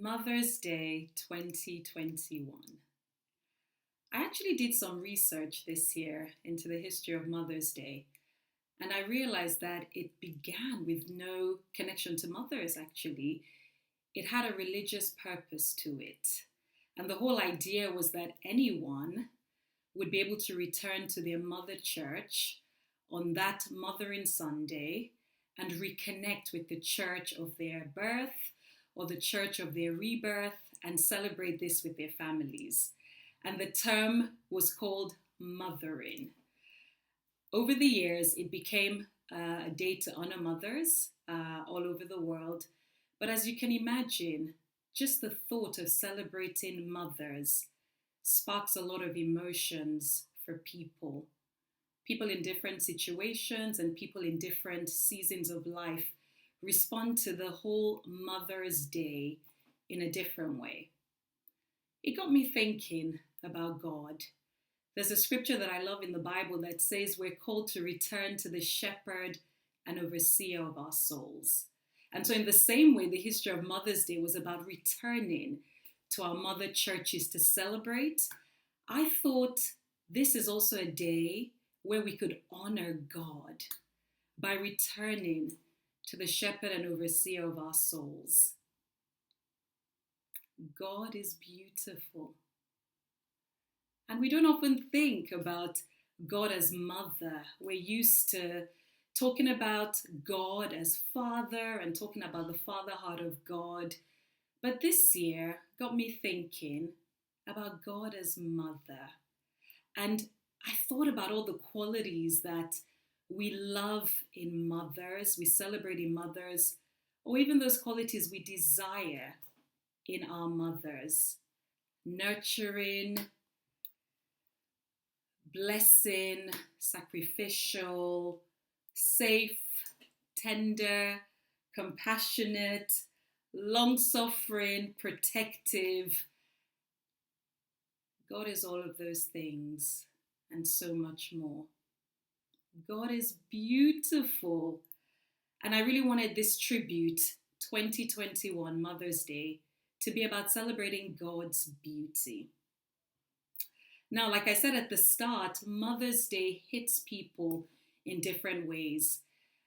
Mother's Day 2021. I actually did some research this year into the history of Mother's Day, and I realized that it began with no connection to mothers, actually. It had a religious purpose to it. And the whole idea was that anyone would be able to return to their mother church on that Mothering Sunday and reconnect with the church of their birth or the church of their rebirth and celebrate this with their families. And the term was called mothering. Over the years, it became a day to honor mothers all over the world. But as you can imagine, just the thought of celebrating mothers sparks a lot of emotions for people. People in different situations and people in different seasons of life respond to the whole Mother's Day in a different way. It got me thinking about God. There's a scripture that I love in the Bible that says we're called to return to the shepherd and overseer of our souls. And so in the same way, the history of Mother's Day was about returning to our mother churches to celebrate. I thought this is also a day where we could honor God by returning to the shepherd and overseer of our souls. God is beautiful. And we don't often think about God as mother. We're used to talking about God as father and talking about the father heart of God. But this year got me thinking about God as mother. And I thought about all the qualities that we love in mothers, we celebrate in mothers, or even those qualities we desire in our mothers. Nurturing, blessing, sacrificial, safe, tender, compassionate, long-suffering, protective. God is all of those things and so much more. God is beautiful. And I really wanted this tribute, 2021 Mother's Day, to be about celebrating God's beauty. Now, like I said at the start, Mother's Day hits people in different ways.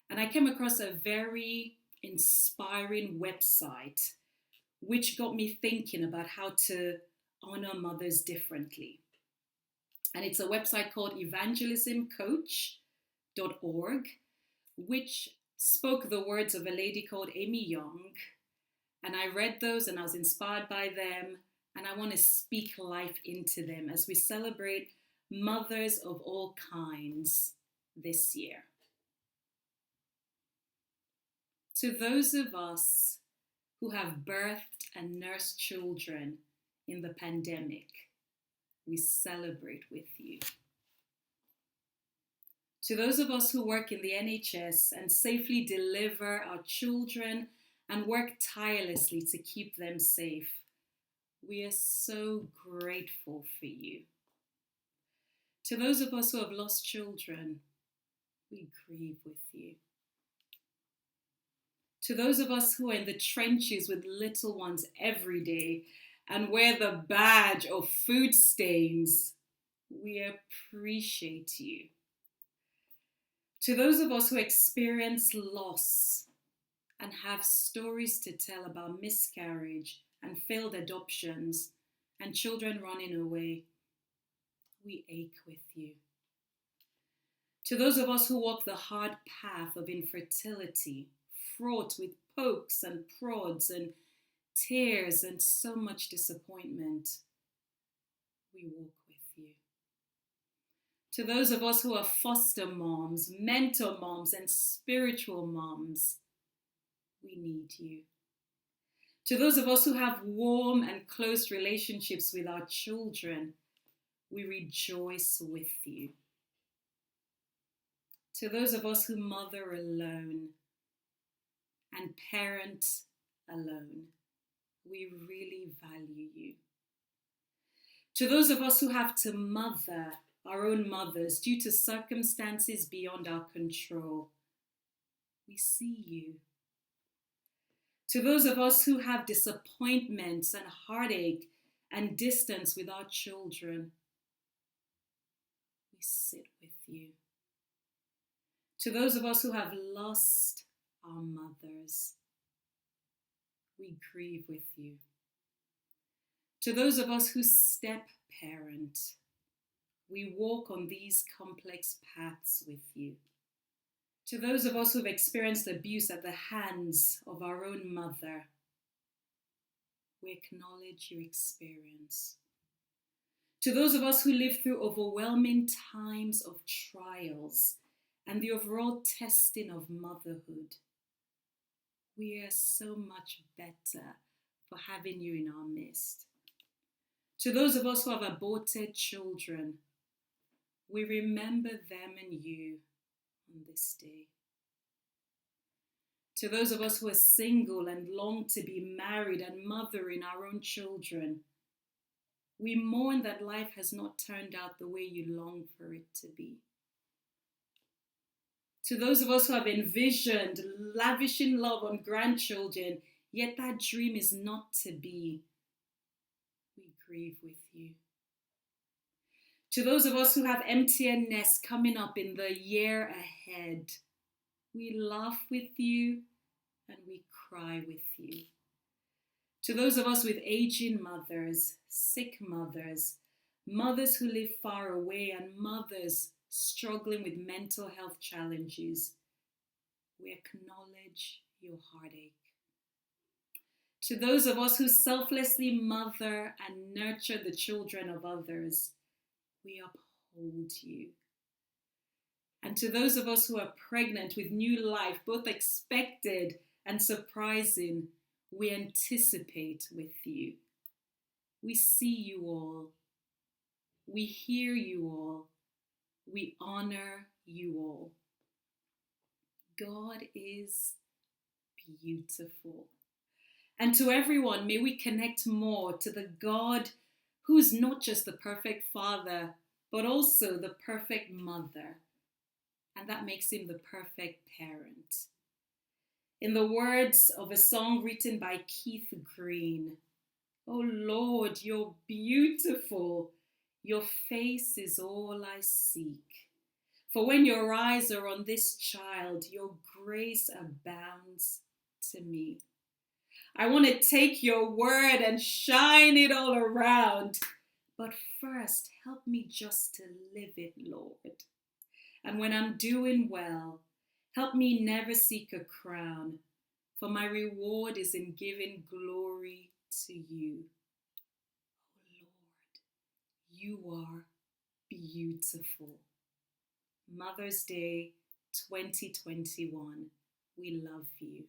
And I came across a very inspiring website which got me thinking about how to honor mothers differently. And it's a website called evangelismcoach.org, which spoke the words of a lady called Amy Young. And I read those and I was inspired by them. And I want to speak life into them as we celebrate mothers of all kinds this year. To those of us who have birthed and nursed children in the pandemic, we celebrate with you. To those of us who work in the NHS and safely deliver our children and work tirelessly to keep them safe, we are so grateful for you. To those of us who have lost children, we grieve with you. To those of us who are in the trenches with little ones every day and wear the badge of food stains, we appreciate you. To those of us who experience loss and have stories to tell about miscarriage and failed adoptions and children running away, we ache with you. To those of us who walk the hard path of infertility, fraught with pokes and prods and tears and so much disappointment, we walk with you. To those of us who are foster moms, mentor moms, and spiritual moms, we need you. To those of us who have warm and close relationships with our children, we rejoice with you. To those of us who mother alone and parent alone, we really value you. To those of us who have to mother our own mothers due to circumstances beyond our control, we see you. To those of us who have disappointments and heartache and distance with our children, we sit with you. To those of us who have lost our mothers, we grieve with you. To those of us who step parent, we walk on these complex paths with you. To those of us who've experienced abuse at the hands of our own mother, we acknowledge your experience. To those of us who live through overwhelming times of trials and the overall testing of motherhood, we are so much better for having you in our midst. To those of us who have aborted children, we remember them and you on this day. To those of us who are single and long to be married and mothering our own children, we mourn that life has not turned out the way you long for it to be. To those of us who have envisioned lavishing love on grandchildren, yet that dream is not to be, we grieve with you. To those of us who have emptier nests coming up in the year ahead, we laugh with you and we cry with you. To those of us with aging mothers, sick mothers, mothers who live far away, and mothers struggling with mental health challenges, we acknowledge your heartache. To those of us who selflessly mother and nurture the children of others, we uphold you. And to those of us who are pregnant with new life, both expected and surprising, we anticipate with you. We see you all. We hear you all. We honor you all. God is beautiful. And to everyone, may we connect more to the God who is not just the perfect father, but also the perfect mother. And that makes him the perfect parent. In the words of a song written by Keith Green, "Oh Lord, you're beautiful. Your face is all I seek. For when your eyes are on this child, your grace abounds to me. I want to take your word and shine it all around. But first, help me just to live it, Lord. And when I'm doing well, help me never seek a crown, for my reward is in giving glory to you. Oh Lord, you are beautiful." Mother's Day 2021. We love you.